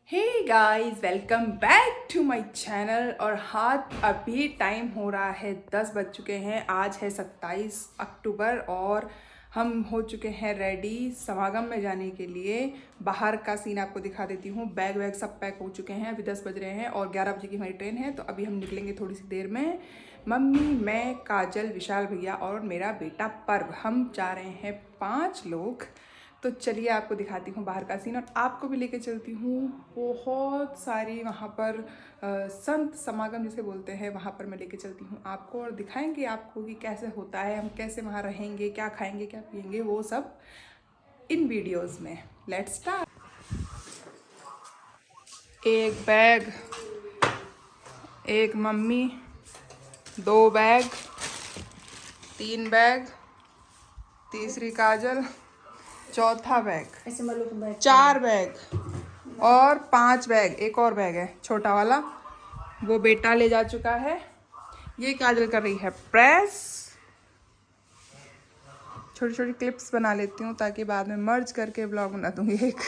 Hey guys, welcome back to my channel. और हाथ अभी टाइम हो रहा है 10 बज चुके हैं। आज है 27 अक्टूबर और हम हो चुके हैं रेडी समागम में जाने के लिए। बाहर का सीन आपको दिखा देती हूँ। बैग वैग सब पैक हो चुके हैं। अभी 10 बज रहे हैं और 11 बजे की हमारी ट्रेन है, तो अभी हम निकलेंगे थोड़ी सी देर में। मम्मी, मैं, काजल, विशाल भैया और मेरा बेटा पर्व, हम जा रहे हैं 5 लोग। तो चलिए आपको दिखाती हूँ बाहर का सीन और आपको भी लेके चलती हूँ। बहुत सारी वहाँ पर संत समागम जिसे बोलते हैं, वहाँ पर मैं लेके चलती हूँ आपको और दिखाएंगे आपको कि कैसे होता है, हम कैसे वहाँ रहेंगे, क्या खाएंगे, क्या पिएंगे, वो सब इन वीडियोस में। Let's start. एक बैग, एक मम्मी, 2 बैग, 3 बैग, तीसरी काजल, चौथा बैग, 4 बैग और 5 बैग। एक और बैग है छोटा वाला, वो बेटा ले जा चुका है। ये काजल कर रही है प्रेस। छोटी छोटी क्लिप्स बना लेती हूँ ताकि बाद में मर्ज करके ब्लॉग बना दूंगी एक।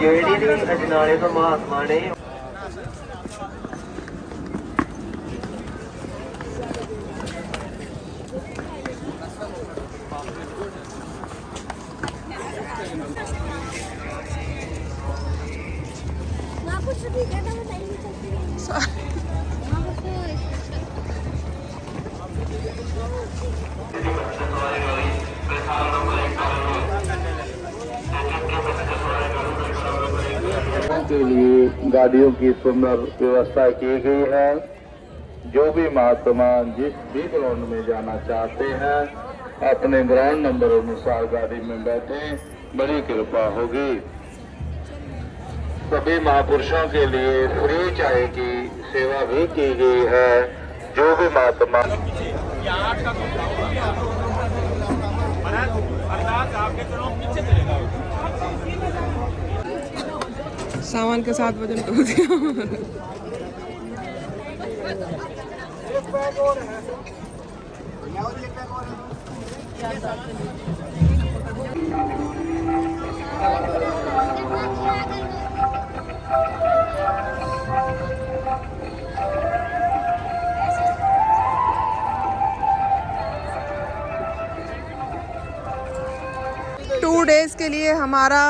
ਜਿਹੜੀ ਅਜਨਾਲੇ ਤੋਂ ਮਹਾਤਮਾ ਨੇ के लिए गाड़ियों की सुंदर व्यवस्था की गई है। जो भी महात्मा जिस भी ग्राउंड में जाना चाहते हैं अपने ग्राउंड नंबर अनुसार गाड़ी में बैठे, बड़ी कृपा होगी। सभी महापुरुषों के लिए फ्री चाय की सेवा भी की गई है। जो भी महात्मा सामान के साथ वजन टो दिया। टू डेज के लिए हमारा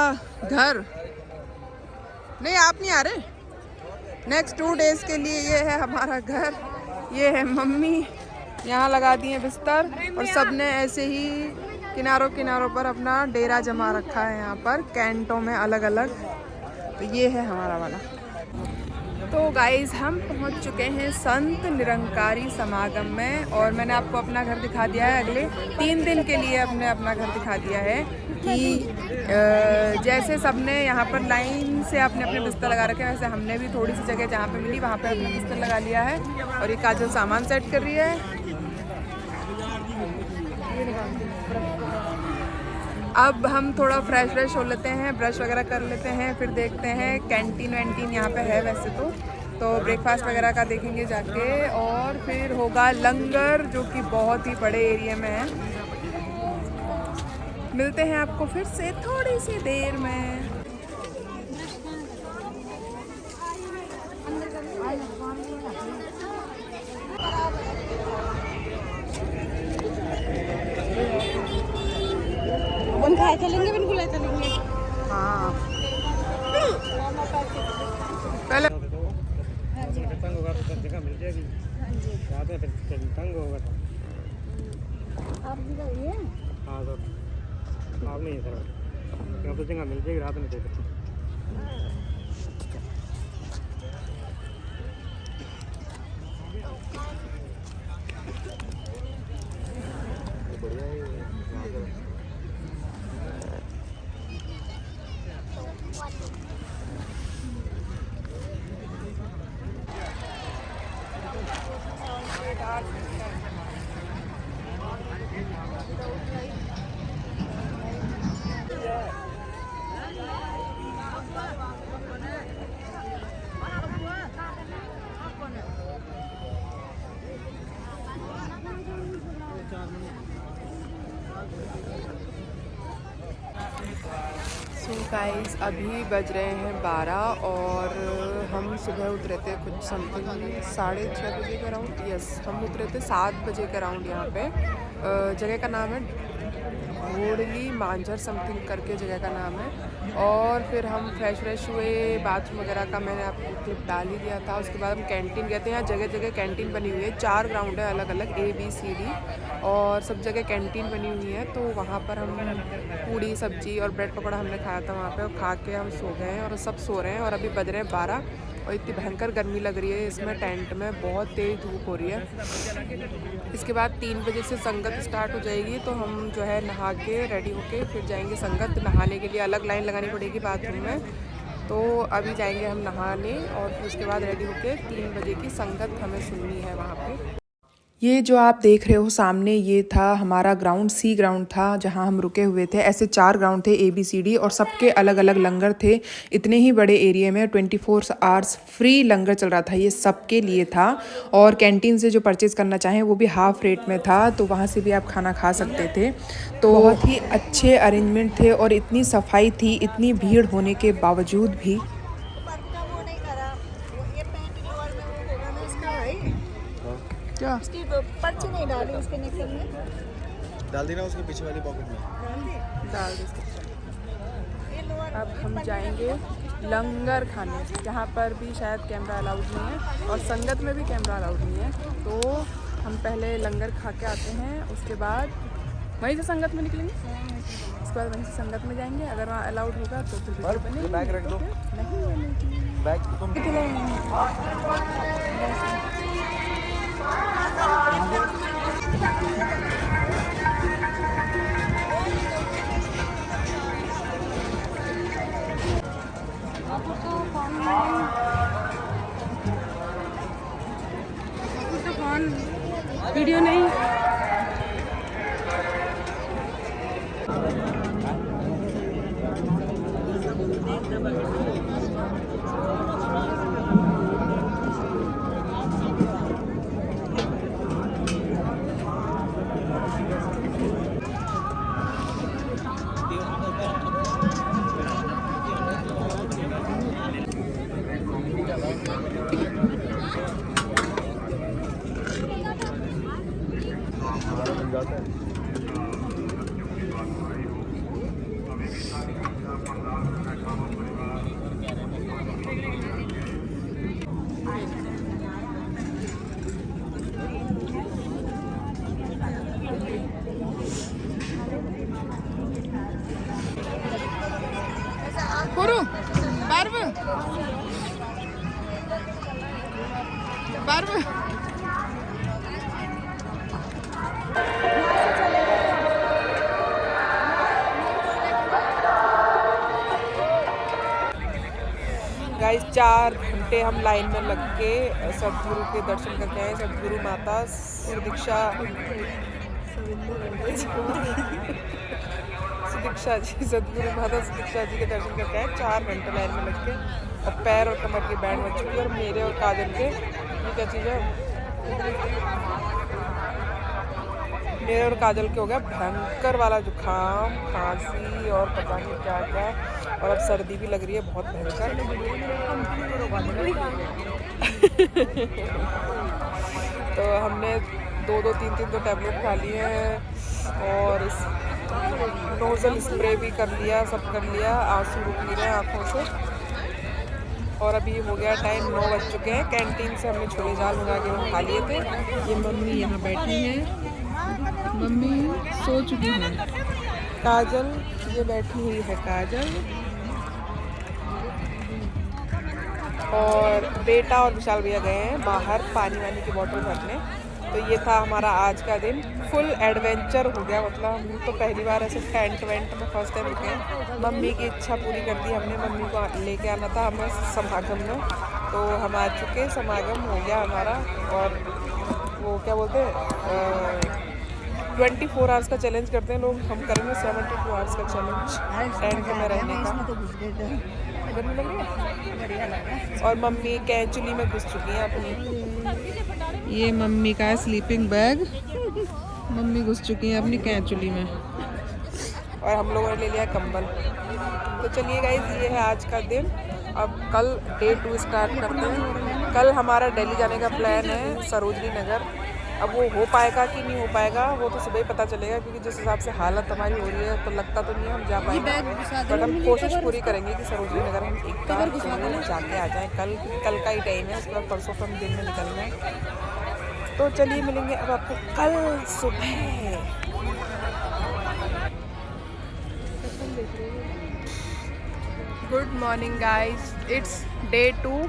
घर, नहीं आप नहीं आ रहे। नेक्स्ट 2 डेज के लिए ये है हमारा घर। ये है मम्मी, यहाँ लगा दिए बिस्तर और सबने ऐसे ही किनारों किनारों पर अपना डेरा जमा रखा है, यहाँ पर कैंटों में अलग अलग। तो ये है हमारा वाला। तो गाइस, हम पहुँच चुके हैं संत निरंकारी समागम में और मैंने आपको अपना घर दिखा दिया है। अगले 3 दिन के लिए हमने अपना घर दिखा दिया है कि जैसे सबने यहाँ पर लाइन से अपने अपने बिस्तर लगा रखे हैं, वैसे हमने भी थोड़ी सी जगह जहाँ पे मिली वहाँ पे अपना बिस्तर लगा लिया है। और ये काजल सामान सेट कर रही है। अब हम थोड़ा फ्रेश हो लेते हैं, ब्रश वगैरह कर लेते हैं, फिर देखते हैं कैंटीन वैंटीन यहाँ पे है वैसे तो ब्रेकफास्ट वगैरह का देखेंगे जाके। और फिर होगा लंगर, जो कि बहुत ही बड़े एरिया में है। मिलते हैं आपको फिर से थोड़ी सी देर में। चलेंगे बिल्कुल चलेंगे। हाँ, पहले जगह मिल जाएगी। तंग होगा तो आप भी जाइए। हाँ सर आप नहीं है सर यहाँ तो जगह मिल जाएगी रात में देख बढ़िया है सो गाइस अभी बज रहे हैं 12 और हम सुबह उतरे थे कुछ समथिंग 6:30 बजे के अराउंड। यस, हम उतरे थे 7 बजे के अराउंड यहाँ पे। जगह का नाम है घोड़ली मांझर समथिंग करके जगह का नाम है। और फिर हम फ्रेश हुए, बाथरूम वगैरह का मैंने आपको क्लिप डाल ही दिया था। उसके बाद हम कैंटीन गए थे। यहाँ जगह जगह कैंटीन बनी हुई है, 4 ग्राउंड है अलग अलग ABCD और सब जगह कैंटीन बनी हुई है। तो वहाँ पर हम पूड़ी सब्जी और ब्रेड पकौड़ा हमने खाया था वहाँ पे, और खा के हम सो गए हैं और सब सो रहे हैं। और अभी बज रहे हैं 12 और इतनी भयंकर गर्मी लग रही है इसमें टेंट में, बहुत तेज़ धूप हो रही है। इसके बाद 3 बजे से संगत स्टार्ट हो जाएगी, तो हम जो है नहा के रेडी होके फिर जाएंगे संगत। नहाने के लिए अलग लाइन लगानी पड़ेगी बाथरूम में, तो अभी जाएंगे हम नहाने और फिर उसके बाद रेडी होके 3 बजे की संगत हमें सुननी है वहाँ पे। ये जो आप देख रहे हो सामने, ये था हमारा ग्राउंड, C ग्राउंड था जहाँ हम रुके हुए थे। ऐसे 4 ग्राउंड थे ABCD और सबके अलग अलग लंगर थे। इतने ही बड़े एरिया में 24 आवर्स फ्री लंगर चल रहा था, ये सबके लिए था। और कैंटीन से जो परचेज़ करना चाहें वो भी हाफ़ रेट में था, तो वहाँ से भी आप खाना खा सकते थे। तो बहुत ही अच्छे अरेंजमेंट थे और इतनी सफाई थी, इतनी भीड़ होने के बावजूद भी। वो नहीं करा, ये पैंट लोअर में वो होगा ना इसका भाई। क्या उसकी पर्ची नहीं डाली उसके निकल में, डाल दी ना उसके पीछे वाली पॉकेट में डाल दे। ये लोअर अब हम जाएंगे लंगर खाने, जहाँ पर भी शायद कैमरा अलाउड नहीं है और संगत में भी कैमरा अलाउड नहीं है। तो हम पहले लंगर खा के आते हैं, उसके बाद वहीं से संगत में निकलेंगे। उसके बाद वहीं से संगत में जाएंगे, अगर वहाँ अलाउड होगा तो फिर बनेगी, बैग रख दो, नहीं बनेगी। बैग तुम वीडियो नहीं। जाता है। Guru, Barbu. गाइस 4 घंटे हम लाइन में लग के सदगुरु के दर्शन करके आए। सदगुरु माता सुदीक्षा जी, सदगुरु माता सुदीक्षा जी के दर्शन करके आए। 4 घंटे लाइन में लग के और पैर और कमर की बैंड बज चुकी है। और मेरे और काजल के, ये क्या चीज़ है, मेरे और काजल के हो गया भयंकर वाला जुकाम, खांसी और पता नहीं क्या क्या। और अब सर्दी भी लग रही है बहुत भयंकर। तो हमने 2-3 टैबलेट खा लिए हैं और इस नोज़ल स्प्रे भी कर लिया, सब कर लिया। आंसू रुक नहीं रहे आँखों से और अभी हो गया टाइम 9 बज चुके हैं। कैंटीन से हमने छोले दाल मंगा के हम खा लिए थे। ये मम्मी यहाँ बैठी हैं, मम्मी सो चुकी हैं। काजल ये बैठी हुई है, काजल और बेटा और विशाल भैया गए हैं बाहर पानी वानी की बोतल भरने। तो ये था हमारा आज का दिन, फुल एडवेंचर हो गया। मतलब हम तो पहली बार ऐसे टेंट वेंट में फर्स्ट टाइम रुके हैं। मम्मी की इच्छा पूरी कर दी हमने, मम्मी को लेके आना था हमें समागम में, तो हम आ चुके, समागम हो गया हमारा। और वो क्या बोलते हैं 24 आवर्स का चैलेंज करते हैं लोग, हम करेंगे 72 आवर्स का चैलेंज टेंट में रहने का। गर्मी लग रही है, बढ़िया लग रहा है। और मम्मी कैचुली में घुस चुकी हैं अपनी। ये मम्मी का है स्लीपिंग बैग, मम्मी घुस चुकी हैं अपनी कैचुली में। और हम लोगों ने ले लिया कंबल। तो चलिए गाइस, ये है आज का दिन। अब कल डे 2 स्टार्ट करते हैं। कल हमारा दिल्ली जाने का प्लान है, सरोजनी नगर। अब वो हो पाएगा कि नहीं हो पाएगा वो तो सुबह ही पता चलेगा, क्योंकि जिस हिसाब से हालत हमारी हो रही है तो लगता तो नहीं है हम जा पाएंगे, बट हम कोशिश पूरी करेंगे कि सरोजनी नगर हम एक बार जाके आ जाएं। कल का ही टाइम है, उसके बाद परसों को हम दिन में निकलना है। तो चलिए मिलेंगे अब आपको कल सुबह। Good morning guys, it's day 2।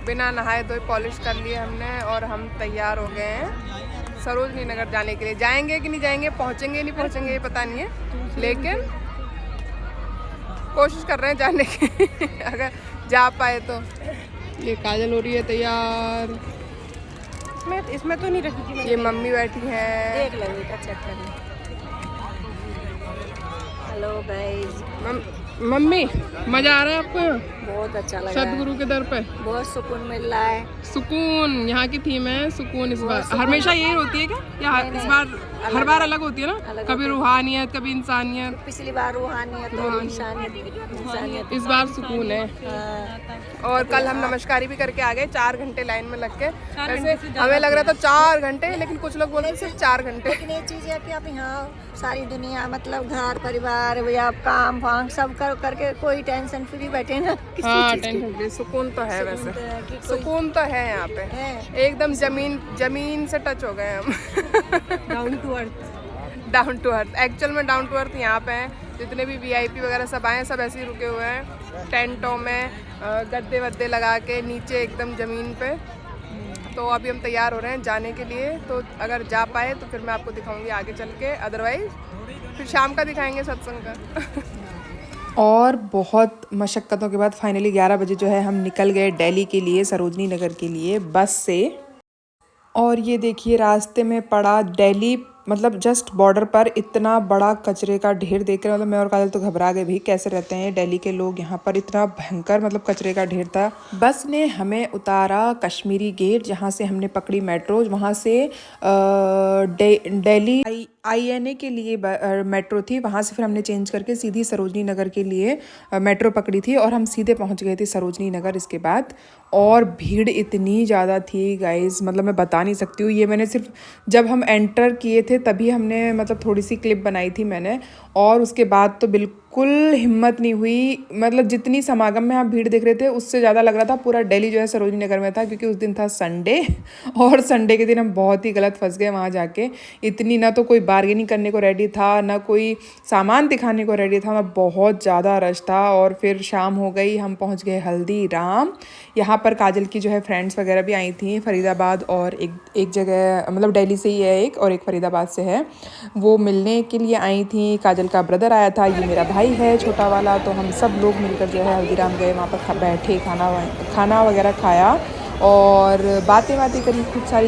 बिना नहाए धोए पॉलिश कर लिए हमने और हम तैयार हो गए हैं सरोजनी नगर जाने के लिए। जाएंगे कि नहीं जाएंगे, पहुंचेंगे नहीं पहुंचेंगे ये पता नहीं है, लेकिन कोशिश कर रहे हैं जाने की अगर जा पाए तो। ये काजल हो रही है तैयार, इसमें तो नहीं रखी थी। ये मम्मी बैठी है, देख लो बेटा, चेक कर लो। Hello guys. मम्मी मजा आ रहा है आपको? बहुत अच्छा लग रहा है, सदगुरु के दर पे बहुत सुकून मिल रहा है। सुकून, यहाँ की थीम है सुकून। इस बार हमेशा यही होती है क्या, या इस बार हर बार अलग होती है ना? कभी रूहानियत, कभी इंसानियत। पिछली बार रूहानियत और इंसानियत, इस बार सुकून है। और कल हम नमस्कारी भी करके आ गए 4 घंटे लाइन में लग के। वैसे हमें लग रहा था 4 घंटे, लेकिन कुछ लोग बोलते सिर्फ 4 घंटे। लेकिन ये चीज़ है कि अब यहाँ सारी दुनिया, मतलब घर परिवार या काम वाम सब करके कोई टेंशन फ्री बैठे ना। हाँ, टेंशन फ्री, सुकून तो है। वैसे सुकून तो है यहाँ पे, एकदम जमीन से टच हो गए हम। डाउन टू अर्थ एक्चुअल में डाउन टू अर्थ यहाँ पे हैं। जितने भी VIP वगैरह सब आए हैं, सब ऐसे ही रुके हुए हैं टेंटों में, गद्दे वद्दे लगा के नीचे एकदम ज़मीन पे। तो अभी हम तैयार हो रहे हैं जाने के लिए। तो अगर जा पाए तो फिर मैं आपको दिखाऊंगी आगे चल के, अदरवाइज फिर शाम का दिखाएंगे सत्संग का। और बहुत मशक्क़तों के बाद फाइनली 11 बजे जो है हम निकल गए दिल्ली के लिए, सरोजनी नगर के लिए बस से। और ये देखिए रास्ते में पड़ा दिल्ली, मतलब जस्ट बॉर्डर पर इतना बड़ा कचरे का ढेर देख कर मतलब मैं और काजल तो घबरा गए भी, कैसे रहते हैं दिल्ली के लोग यहाँ पर, इतना भयंकर मतलब कचरे का ढेर था। बस ने हमें उतारा कश्मीरी गेट, जहाँ से हमने पकड़ी मेट्रो, वहाँ से दिल्ली INA के लिए मेट्रो थी, वहाँ से फिर हमने चेंज करके सीधी सरोजनी नगर के लिए मेट्रो पकड़ी थी और हम सीधे पहुँच गए थे सरोजनी नगर इसके बाद। और भीड़ इतनी ज़्यादा थी गाइस, मतलब मैं बता नहीं सकती हूँ। ये मैंने सिर्फ जब हम एंटर किए थे तभी हमने मतलब थोड़ी सी क्लिप बनाई थी मैंने, और उसके बाद तो बिल्कुल हिम्मत नहीं हुई। मतलब जितनी समागम में आप भीड़ देख रहे थे उससे ज़्यादा लग रहा था पूरा दिल्ली जो है सरोजनी नगर में था, क्योंकि उस दिन था संडे और संडे के दिन हम बहुत ही गलत फंस गए वहाँ जाके। इतनी ना तो कोई बार्गेनिंग करने को रेडी था, ना कोई सामान दिखाने को रेडी था, बहुत ज़्यादा रश था। और फिर शाम हो गई, हम पहुँच गए हल्दीराम। यहाँ पर काजल की जो है फ्रेंड्स वगैरह भी आई थी, फरीदाबाद और एक जगह मतलब दिल्ली से ही है एक, और एक फरीदाबाद से है, वो मिलने के लिए आई थी। काजल का ब्रदर आया था, ये मेरा भाई है छोटा वाला। तो हम सब लोग मिलकर जो है हल्दीराम गए, वहाँ पर बैठे, खाना वगैरह खाया और बातें करी,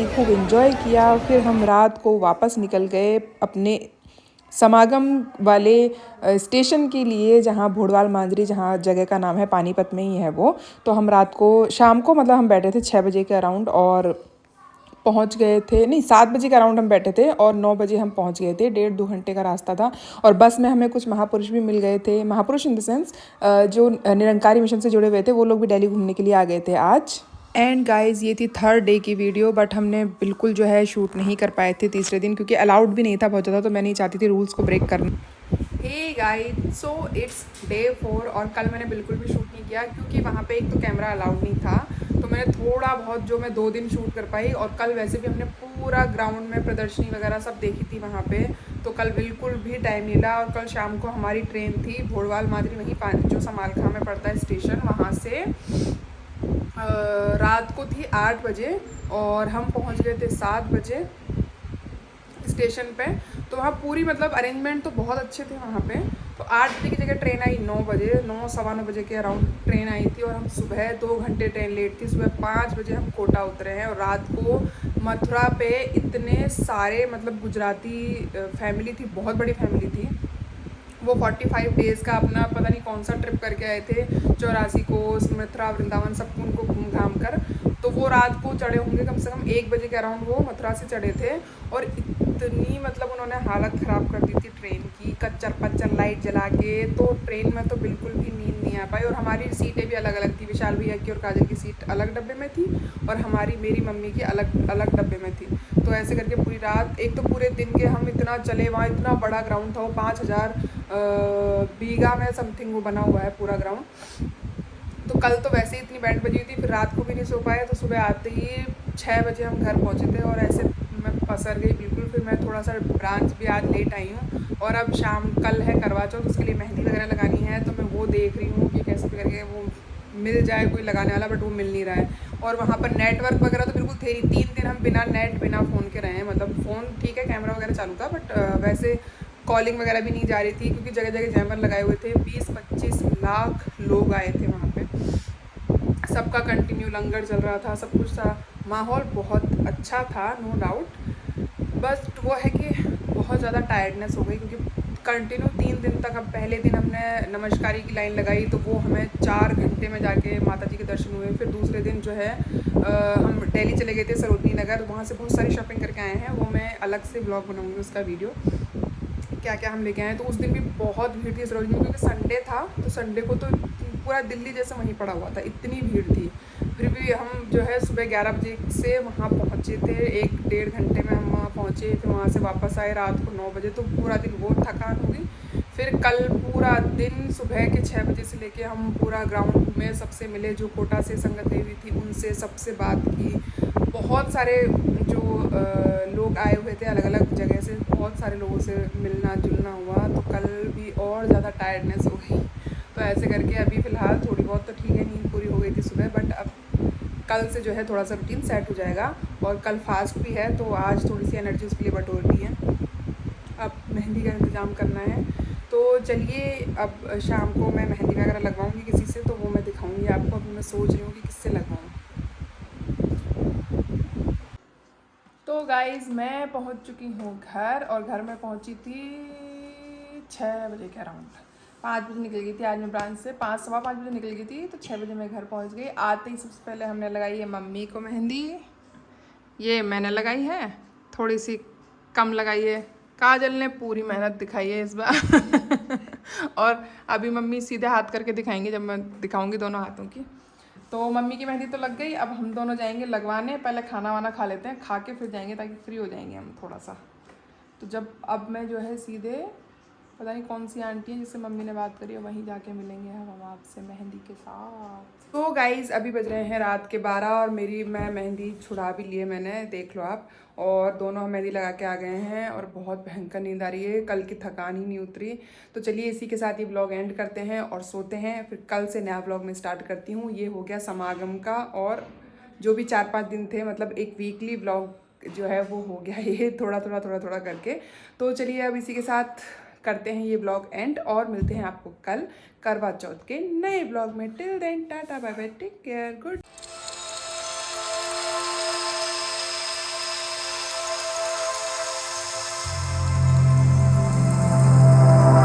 खूब एंजॉय किया। फिर हम रात को वापस निकल गए अपने समागम वाले स्टेशन के लिए, जहाँ भोड़वाल मांजरी, जहाँ जगह का नाम है, पानीपत में ही है वो। तो हम रात को शाम को मतलब हम बैठे थे 6 बजे के अराउंड और पहुंच गए थे, नहीं 7 बजे के अराउंड हम बैठे थे और 9 बजे हम पहुंच गए थे। 1.5-2 घंटे का रास्ता था। और बस में हमें कुछ महापुरुष भी मिल गए थे, महापुरुष इन द सेंस जो निरंकारी मिशन से जुड़े हुए थे, वो लोग भी दिल्ली घूमने के लिए आ गए थे आज। एंड गाइज़ ये थी 3rd डे की वीडियो, बट हमने बिल्कुल जो है शूट नहीं कर पाए थे तीसरे दिन, क्योंकि अलाउड भी नहीं था बहुत ज़्यादा, तो मैं नहीं चाहती थी रूल्स को ब्रेक करना। Hey guys, so it's day 4 और कल मैंने बिल्कुल भी शूट नहीं किया क्योंकि वहाँ पे एक तो कैमरा अलाउड नहीं था, तो मैंने थोड़ा बहुत जो मैं 2 दिन शूट कर पाई। और कल वैसे भी हमने पूरा ग्राउंड में प्रदर्शनी वगैरह सब देखी थी वहाँ पे, तो कल बिल्कुल भी टाइम नहीं लगा। और कल शाम को हमारी ट्रेन थी भोरवाल माजरी, वहीं जो समालखा में पड़ता है स्टेशन, वहाँ से रात को थी 8 बजे और हम पहुँच गए थे 7 बजे स्टेशन पे। तो वहाँ पूरी मतलब अरेंजमेंट तो बहुत अच्छे थे वहाँ पे। तो 8 बजे की जगह ट्रेन आई 9 बजे, 9 सवा 9 बजे के अराउंड ट्रेन आई थी और हम सुबह 2 घंटे ट्रेन लेट थी। सुबह 5 बजे हम कोटा उतरे हैं और रात को मथुरा पे इतने सारे मतलब गुजराती फैमिली थी, बहुत बड़ी फैमिली थी। वो 45 डेज़ का अपना पता नहीं कौन सा ट्रिप करके आए थे, 84 कोस, मथुरा, वृंदावन सब उनको घूम घाम कर। तो वो रात को चढ़े होंगे कम से कम 1 बजे के अराउंड वो मथुरा से चढ़े थे। और इतनी मतलब उन्होंने हालत ख़राब कर दी थी ट्रेन की, कच्चर पच्चर लाइट जला के, तो ट्रेन में तो बिल्कुल भी नींद नहीं आ पाई। और हमारी सीटें भी अलग अलग थी, विशाल भैया की और काजल की सीट अलग डब्बे में थी और हमारी मेरी मम्मी की अलग अलग डब्बे में थी। तो ऐसे करके पूरी रात, एक तो पूरे दिन के हम इतना चले, वहाँ इतना बड़ा ग्राउंड था, वो 5000 बीघा में समथिंग वो बना हुआ है पूरा ग्राउंड। तो कल तो वैसे ही इतनी बैंड बजी हुई थी, फिर रात को भी नहीं सो पाए। तो सुबह आते ही 6 बजे हम घर पहुँचे थे और ऐसे मैं पसर गई बिल्कुल। फिर मैं थोड़ा सा ब्रांच भी आज लेट आई हूँ और अब शाम कल है करवा चौथ, उसके लिए मेहंदी वगैरह लगानी है। तो मैं वो देख रही हूँ कि कैसे करके वो मिल जाए कोई लगाने वाला, बट वो मिल नहीं रहा है। और वहाँ पर नेटवर्क वगैरह तो बिल्कुल थे नहीं। 3 दिन हम बिना नेट बिना फ़ोन के रहे हैं, मतलब फ़ोन ठीक है कैमरा वगैरह चालू था, बट वैसे कॉलिंग वगैरह भी नहीं जा रही थी क्योंकि जगह जगह जैमर लगाए हुए थे। 20-25 लाख लोग आए थे वहाँ पे, सबका कंटिन्यू लंगर चल रहा था, सब कुछ था, माहौल बहुत अच्छा था, नो डाउट। बस वो है कि बहुत ज़्यादा टायर्डनेस हो गई क्योंकि कंटिन्यू 3 दिन तक। अब पहले दिन हमने नमस्कारी की लाइन लगाई तो वो हमें 4 घंटे में जाके माता जी के दर्शन हुए। फिर दूसरे दिन जो है हम दिल्ली चले गए थे सरोजनी नगर, वहाँ से बहुत सारी शॉपिंग करके आए हैं, वो मैं अलग से ब्लॉग बनाऊँगी उसका वीडियो, क्या क्या हम लेके आए। तो उस दिन भी बहुत भीड़ थी सरोजनी में क्योंकि संडे था, तो संडे को तो पूरा दिल्ली जैसे वहीं पड़ा हुआ था, इतनी भीड़ थी। फिर भी हम जो है सुबह 11 बजे से वहाँ पहुँचे थे, 1-1.5 घंटे में हम वहाँ पहुँचे। फिर वहाँ से वापस आए रात को 9 बजे, तो पूरा दिन बहुत थकान हुई। फिर कल पूरा दिन सुबह के 6 बजे से लेके हम पूरा ग्राउंड में सबसे मिले, जो कोटा से संगत आई हुई थी उनसे सबसे बात की। बहुत सारे जो लोग आए हुए थे अलग अलग जगह से, बहुत सारे लोगों से मिलना जुलना हुआ। तो कल भी और ज़्यादा टायर्डनेस हो गई। तो ऐसे करके अभी फ़िलहाल थोड़ी बहुत तो ठीक है, नींद पूरी हो गई थी सुबह, बट अब कल से जो है थोड़ा सा रूटीन सेट हो जाएगा। और कल फास्ट भी है तो आज थोड़ी सी एनर्जी उसके लिए बटोरनी है। अब मेहंदी का इंतज़ाम करना है, तो चलिए अब शाम को मैं मेहंदी वगैरह लगवाऊंगी किसी से, तो वो मैं दिखाऊंगी आपको। अभी मैं सोच रही हूँ कि किससे लगवाऊँ। तो गाइज़ मैं पहुँच चुकी हूँ घर, और घर में पहुँची थी 6 बजे के अराउंड। 5 बजे निकल गई थी आज मैं ब्रांच से, 5 सवा 5 बजे निकल गई थी, तो 6 बजे मैं घर पहुँच गई। आते ही सबसे पहले हमने लगाई है मम्मी को मेहंदी, ये मैंने लगाई है, थोड़ी सी कम लगाई है, काजल ने पूरी मेहनत दिखाई है इस बार और अभी मम्मी सीधे हाथ करके दिखाएंगे जब मैं दिखाऊंगी दोनों हाथों की। तो मम्मी की मेहंदी तो लग गई, अब हम दोनों जाएंगे लगवाने। पहले खाना वाना खा लेते हैं, खा के फिर जाएंगे ताकि फ्री हो जाएंगे हम थोड़ा सा। तो जब अब मैं जो है सीधे, पता नहीं कौन सी आंटी है जिससे मम्मी ने बात करी है, वहीं जाके मिलेंगे हम आपसे मेहंदी के साथ। तो गाइज़ अभी बज रहे हैं रात के 12 और मैं मेहंदी छुड़ा भी लिए मैंने, देख लो आप। और दोनों हम मेहंदी लगा के आ गए हैं और बहुत भयंकर नींद आ रही है, कल की थकान ही नहीं उतरी। तो चलिए इसी के साथ ये ब्लॉग एंड करते हैं और सोते हैं, फिर कल से नया ब्लॉग में स्टार्ट करती हूँ। ये हो गया समागम का, और जो भी 4-5 दिन थे, मतलब एक वीकली ब्लॉग जो है वो हो गया ये थोड़ा करके। तो चलिए अब इसी के साथ करते हैं ये ब्लॉग एंड, और मिलते हैं आपको कल करवा चौथ के नए ब्लॉग में। Till then tata bye bye, take care, good.